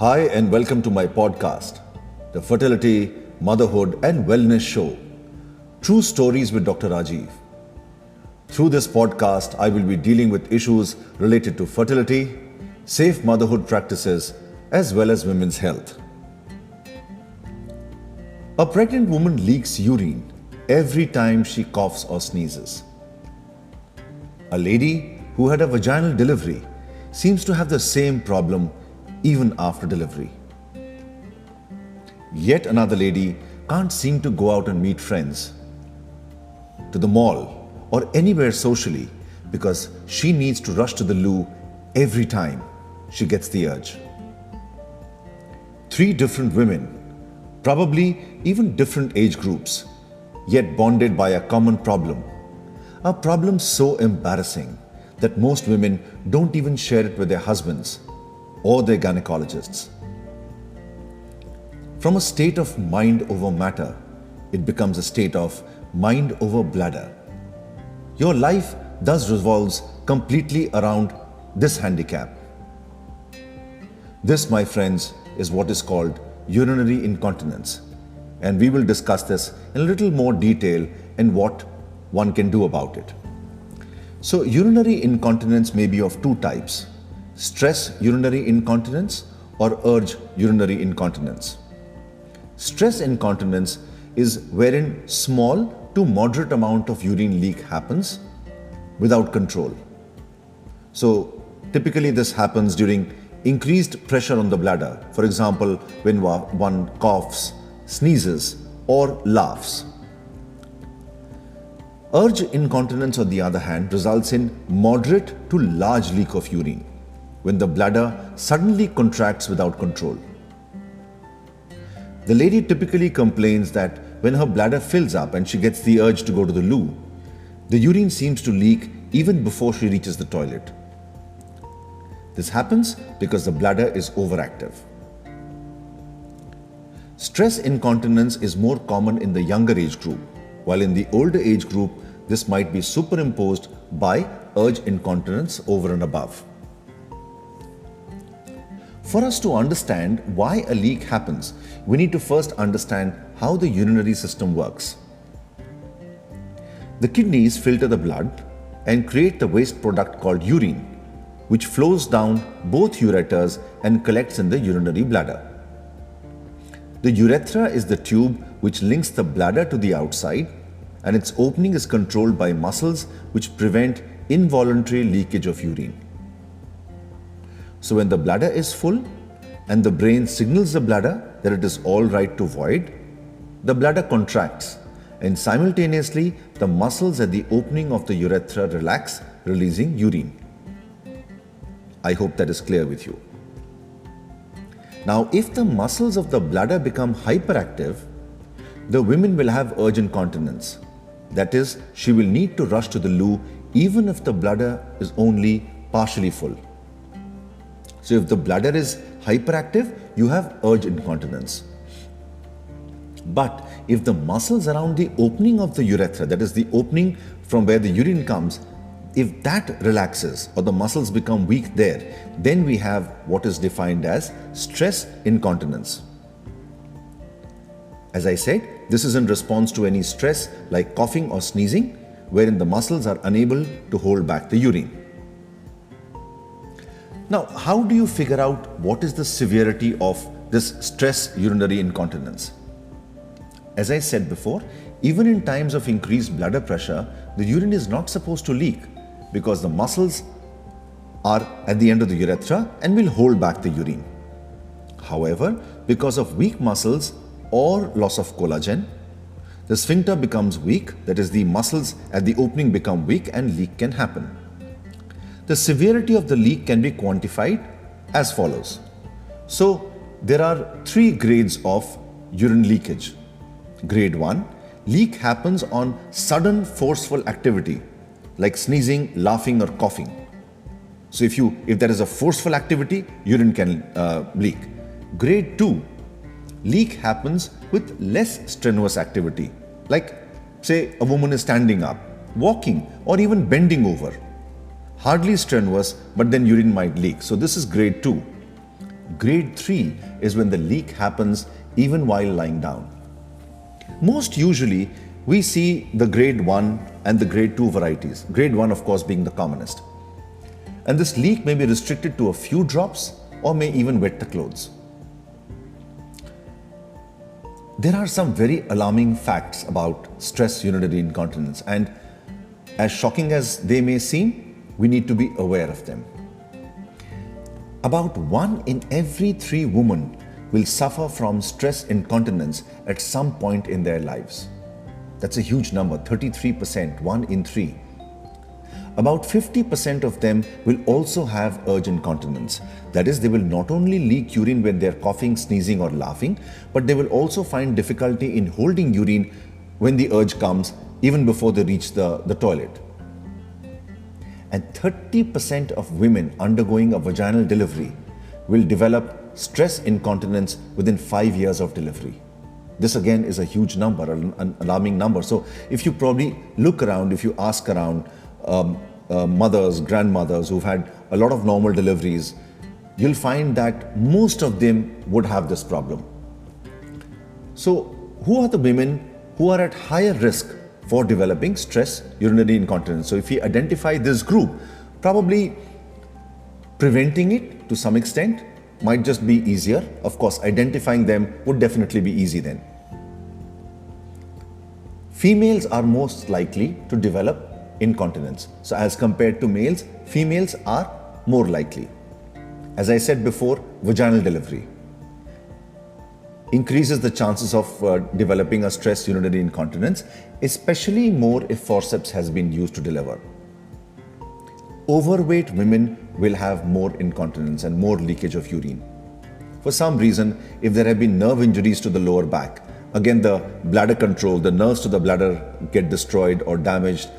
Hi and welcome to my podcast, the Fertility, Motherhood and Wellness Show, True Stories with Dr. Rajeev. Through this podcast, I will be dealing with issues related to fertility, safe motherhood practices, as well as women's health. A pregnant woman leaks urine every time she coughs or sneezes. A lady who had a vaginal delivery seems to have the same problem even after delivery. Yet another lady can't seem to go out and meet friends, to the mall or anywhere socially because she needs to rush to the loo every time she gets the urge. Three different women, probably even different age groups, yet bonded by a common problem. A problem so embarrassing that most women don't even share it with their husbands or their gynecologists. From a state of mind over matter, it becomes a state of mind over bladder. Your life thus revolves completely around this handicap. This, my friends, is what is called urinary incontinence, and we will discuss this in a little more detail and what one can do about it. So, urinary incontinence may be of two types: stress urinary incontinence or urge urinary incontinence. Stress incontinence is wherein small to moderate amount of urine leak happens without control. So typically this happens during increased pressure on the bladder, for example when one coughs, sneezes or laughs. Urge incontinence, on the other hand, results in moderate to large leak of urine when the bladder suddenly contracts without control. The lady typically complains that when her bladder fills up and she gets the urge to go to the loo, the urine seems to leak even before she reaches the toilet. This happens because the bladder is overactive. Stress incontinence is more common in the younger age group, while in the older age group, this might be superimposed by urge incontinence over and above. For us to understand why a leak happens, we need to first understand how the urinary system works. The kidneys filter the blood and create the waste product called urine, which flows down both ureters and collects in the urinary bladder. The urethra is the tube which links the bladder to the outside, and its opening is controlled by muscles which prevent involuntary leakage of urine. So when the bladder is full and the brain signals the bladder that it is all right to void, the bladder contracts and simultaneously the muscles at the opening of the urethra relax, releasing urine. I hope that is clear with you. Now, if the muscles of the bladder become hyperactive, the women will have urge incontinence. That is, she will need to rush to the loo even if the bladder is only partially full. So if the bladder is hyperactive, you have urge incontinence. But if the muscles around the opening of the urethra, that is the opening from where the urine comes, if that relaxes or the muscles become weak there, then we have what is defined as stress incontinence. As I said, this is in response to any stress like coughing or sneezing, wherein the muscles are unable to hold back the urine. Now, how do you figure out what is the severity of this stress urinary incontinence? As I said before, even in times of increased bladder pressure, the urine is not supposed to leak because the muscles are at the end of the urethra and will hold back the urine. However, because of weak muscles or loss of collagen, the sphincter becomes weak, that is, the muscles at the opening become weak and leak can happen. The severity of the leak can be quantified as follows. So, there are three grades of urine leakage. Grade 1, leak happens on sudden forceful activity like sneezing, laughing or coughing. So if there is a forceful activity, urine can leak. Grade 2, leak happens with less strenuous activity, like say a woman is standing up, walking or even bending over. Hardly strenuous, but then urine might leak. So this is grade 2. Grade 3 is when the leak happens even while lying down. Most usually, we see the grade 1 and the grade 2 varieties. Grade 1, of course, being the commonest. And this leak may be restricted to a few drops or may even wet the clothes. There are some very alarming facts about stress urinary incontinence, and as shocking as they may seem, we need to be aware of them. About 1 in every 3 women will suffer from stress incontinence at some point in their lives. That's a huge number, 33%, 1 in 3. About 50% of them will also have urge incontinence. That is, they will not only leak urine when they're coughing, sneezing or laughing, but they will also find difficulty in holding urine when the urge comes, even before they reach the toilet. And 30% of women undergoing a vaginal delivery will develop stress incontinence within 5 years of delivery. This again is a huge number, an alarming number. So if you probably look around, if you ask around mothers, grandmothers who've had a lot of normal deliveries, you'll find that most of them would have this problem. So who are the women who are at higher risk for developing stress urinary incontinence? So if we identify this group, probably preventing it to some extent might just be easier. Of course, identifying them would definitely be easy then. Females are most likely to develop incontinence. So as compared to males, females are more likely. As I said before, vaginal delivery increases the chances of developing a stress urinary incontinence, especially more if forceps has been used to deliver. Overweight women will have more incontinence and more leakage of urine. For some reason, if there have been nerve injuries to the lower back, again the bladder control, the nerves to the bladder get destroyed or damaged,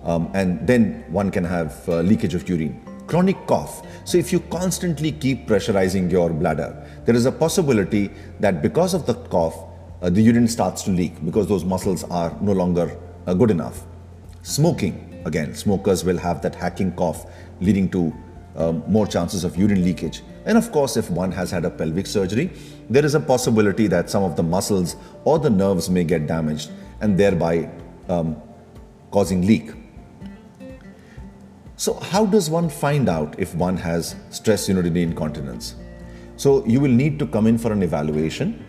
and then one can have leakage of urine. Chronic cough. So if you constantly keep pressurizing your bladder, there is a possibility that because of the cough, the urine starts to leak because those muscles are no longer good enough. Smoking. Again, smokers will have that hacking cough leading to more chances of urine leakage. And of course, if one has had a pelvic surgery, there is a possibility that some of the muscles or the nerves may get damaged and thereby causing leak. So how does one find out if one has stress urinary incontinence? So you will need to come in for an evaluation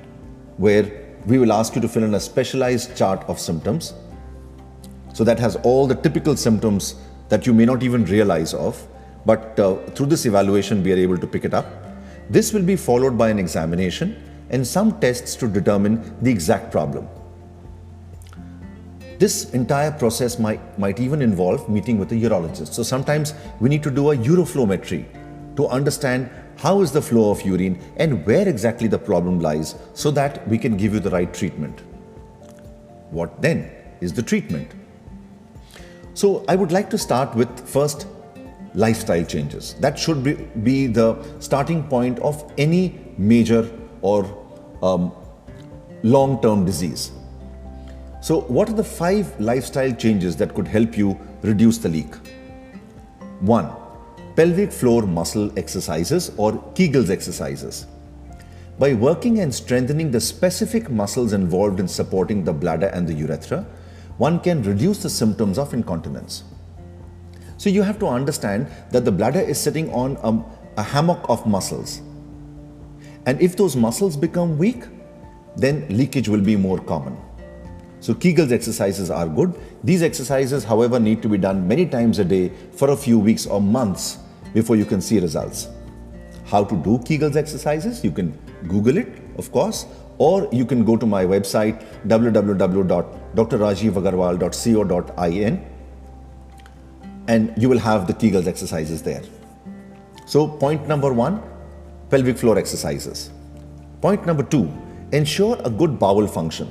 where we will ask you to fill in a specialized chart of symptoms. So that has all the typical symptoms that you may not even realize of, but through this evaluation we are able to pick it up. This will be followed by an examination and some tests to determine the exact problem. This entire process might even involve meeting with a urologist. So sometimes we need to do a uroflowmetry to understand how is the flow of urine and where exactly the problem lies so that we can give you the right treatment. What then is the treatment? So I would like to start with first lifestyle changes. That should be the starting point of any major or long-term disease. So what are the 5 lifestyle changes that could help you reduce the leak? 1. Pelvic floor muscle exercises or Kegels exercises. By working and strengthening the specific muscles involved in supporting the bladder and the urethra, one can reduce the symptoms of incontinence. So you have to understand that the bladder is sitting on a hammock of muscles. And if those muscles become weak, then leakage will be more common. So Kegels exercises are good. These exercises, however, need to be done many times a day for a few weeks or months before you can see results. How to do Kegels exercises? You can Google it, of course, or you can go to my website www.drrajeevagarwal.co.in and you will have the Kegels exercises there. So point number 1, pelvic floor exercises. Point number 2, ensure a good bowel function.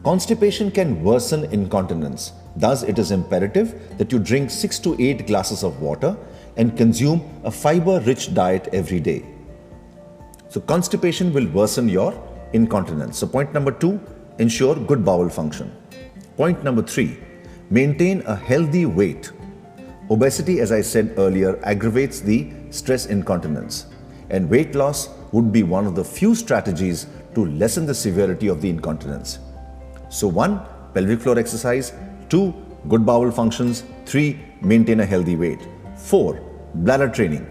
Constipation can worsen incontinence. Thus, it is imperative that you drink 6 to 8 glasses of water and consume a fiber-rich diet every day. So constipation will worsen your incontinence. So point number 2, ensure good bowel function. Point number 3, maintain a healthy weight. Obesity, as I said earlier, aggravates the stress incontinence. and weight loss would be one of the few strategies to lessen the severity of the incontinence. So 1. Pelvic floor exercise. 2. Good bowel functions. 3. Maintain a healthy weight. 4. Bladder training.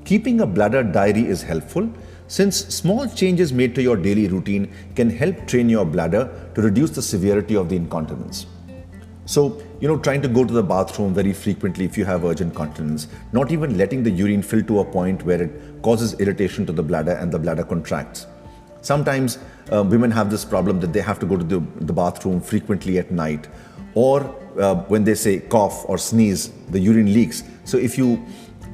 Keeping a bladder diary is helpful since small changes made to your daily routine can help train your bladder to reduce the severity of the incontinence. So, trying to go to the bathroom very frequently if you have urgent incontinence, not even letting the urine fill to a point where it causes irritation to the bladder and the bladder contracts. Sometimes women have this problem that they have to go to the bathroom frequently at night, or when they say cough or sneeze, the urine leaks. So if you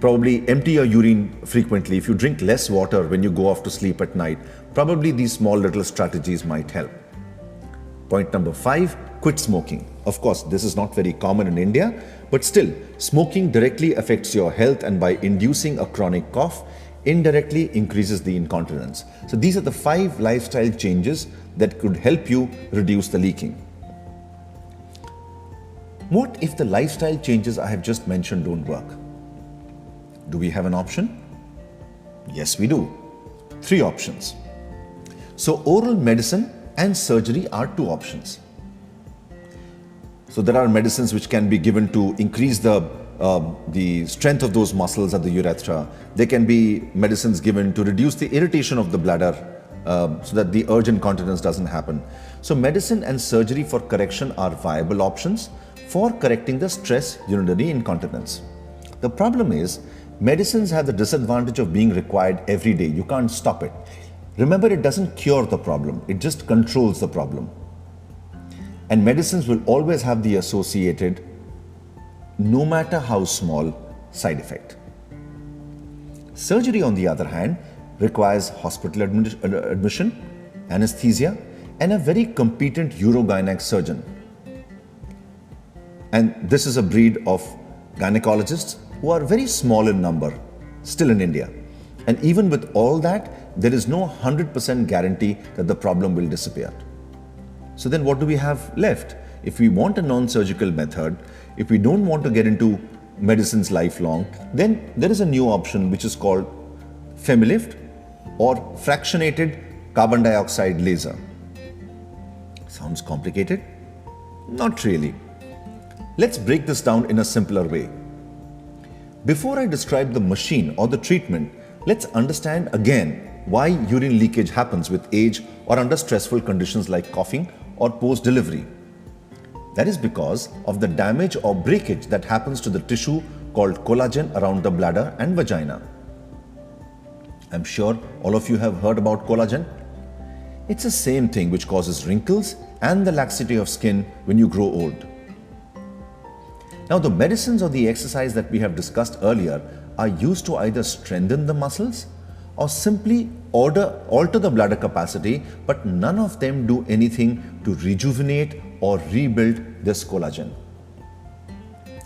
probably empty your urine frequently, if you drink less water when you go off to sleep at night, probably these small little strategies might help. Point number 5, quit smoking. Of course, this is not very common in India, but still, smoking directly affects your health, and by inducing a chronic cough, indirectly increases the incontinence. So these are the 5 lifestyle changes that could help you reduce the leaking. What if the lifestyle changes I have just mentioned don't work? Do we have an option? Yes, we do. 3 options. So oral medicine and surgery are 2 options. So there are medicines which can be given to increase the strength of those muscles at the urethra. There can be medicines given to reduce the irritation of the bladder so that the urgent incontinence doesn't happen. So medicine and surgery for correction are viable options for correcting the stress urinary incontinence. The problem is, medicines have the disadvantage of being required every day. You can't stop it. Remember, it doesn't cure the problem, it just controls the problem. And medicines will always have the associated, no matter how small, side effect. Surgery, on the other hand, requires hospital admission, anesthesia, and a very competent urogynec surgeon. And this is a breed of gynecologists who are very small in number, still in India. And even with all that, there is no 100% guarantee that the problem will disappear. So then what do we have left? If we want a non-surgical method, if we don't want to get into medicines lifelong, then there is a new option which is called Femilift or fractionated carbon dioxide laser. Sounds complicated? Not really. Let's break this down in a simpler way. Before I describe the machine or the treatment, let's understand again why urine leakage happens with age or under stressful conditions like coughing or post-delivery. That is because of the damage or breakage that happens to the tissue called collagen around the bladder and vagina. I'm sure all of you have heard about collagen. It's the same thing which causes wrinkles and the laxity of skin when you grow old. Now, the medicines or the exercise that we have discussed earlier are used to either strengthen the muscles or simply alter the bladder capacity, but none of them do anything to rejuvenate or rebuild this collagen.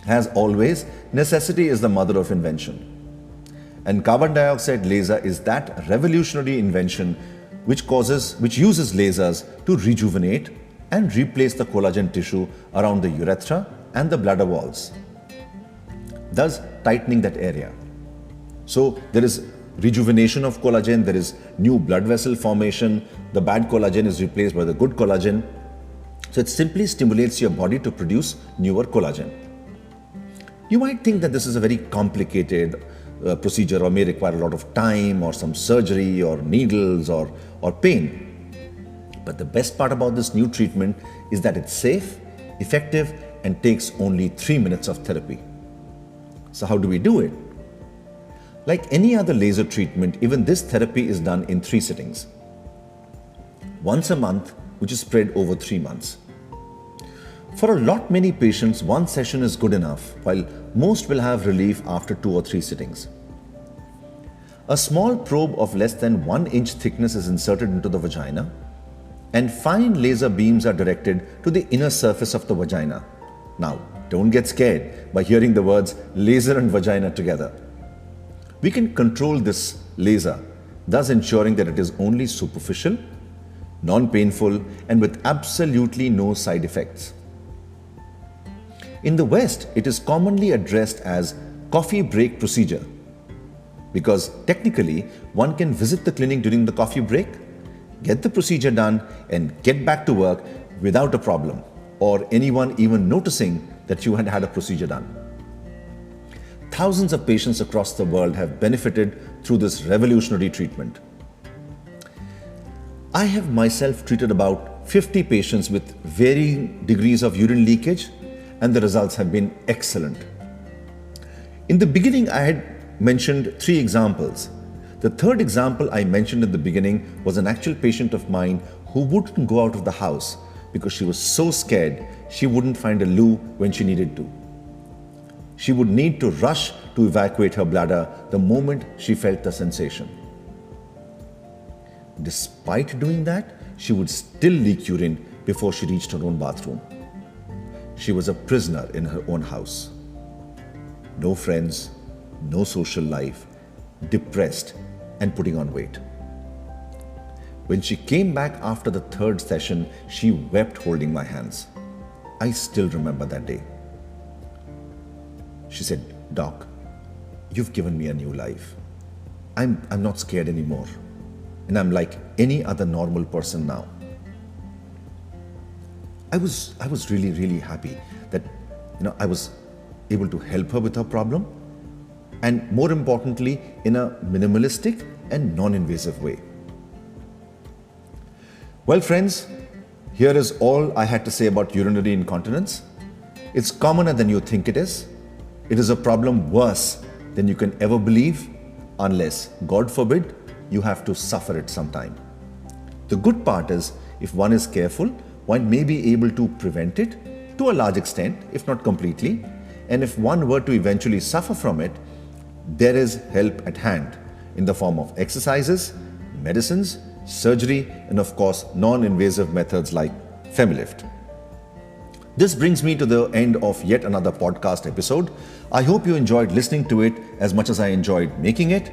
As always, necessity is the mother of invention. And carbon dioxide laser is that revolutionary invention which uses lasers to rejuvenate and replace the collagen tissue around the urethra and the bladder walls, thus tightening that area. So there is rejuvenation of collagen, there is new blood vessel formation, the bad collagen is replaced by the good collagen. So it simply stimulates your body to produce newer collagen. You might think that this is a very complicated procedure or may require a lot of time or some surgery or needles or pain. But the best part about this new treatment is that it's safe, effective, and takes only 3 minutes of therapy. So how do we do it? Like any other laser treatment, even this therapy is done in 3 sittings. Once a month, which is spread over 3 months. For a lot many patients, 1 session is good enough, while most will have relief after 2 or 3 sittings. A small probe of less than 1 inch thickness is inserted into the vagina, and fine laser beams are directed to the inner surface of the vagina. Now, don't get scared by hearing the words laser and vagina together. We can control this laser, thus ensuring that it is only superficial, non-painful, and with absolutely no side effects. In the West, it is commonly addressed as coffee break procedure, because technically one can visit the clinic during the coffee break, get the procedure done, and get back to work without a problem, or anyone even noticing that you had had a procedure done. Thousands of patients across the world have benefited through this revolutionary treatment. I have myself treated about 50 patients with varying degrees of urine leakage, and the results have been excellent. In the beginning, I had mentioned 3 examples. The third example I mentioned in the beginning was an actual patient of mine who wouldn't go out of the house because she was so scared she wouldn't find a loo when she needed to. She would need to rush to evacuate her bladder the moment she felt the sensation. Despite doing that, she would still leak urine before she reached her own bathroom. She was a prisoner in her own house. No friends, no social life, depressed and putting on weight. When she came back after the 3rd session, she wept holding my hands. I still remember that day. She said, "Doc, you've given me a new life. I'm not scared anymore. And I'm like any other normal person now." I was really happy that I was able to help her with her problem, and more importantly, in a minimalistic and non-invasive way. Well, friends, here is all I had to say about urinary incontinence. It's commoner than you think it is. It is a problem worse than you can ever believe, unless, God forbid, you have to suffer it sometime. The good part is, if one is careful, one may be able to prevent it to a large extent, if not completely. And if one were to eventually suffer from it, there is help at hand in the form of exercises, medicines, surgery, and of course, non-invasive methods like FemiLift. This brings me to the end of yet another podcast episode. I hope you enjoyed listening to it as much as I enjoyed making it.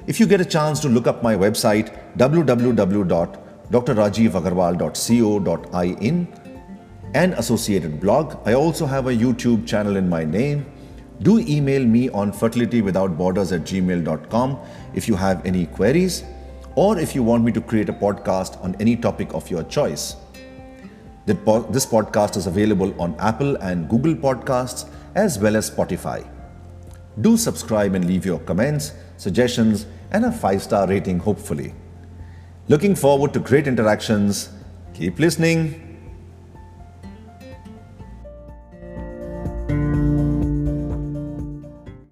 If you get a chance to look up my website, www.drrajeevagarwal.co.in, and associated blog, I also have a YouTube channel in my name. Do email me on fertilitywithoutborders@gmail.com if you have any queries, or if you want me to create a podcast on any topic of your choice. This podcast is available on Apple and Google Podcasts as well as Spotify. Do subscribe and leave your comments, suggestions, and a 5-star rating, hopefully. Looking forward to great interactions. Keep listening.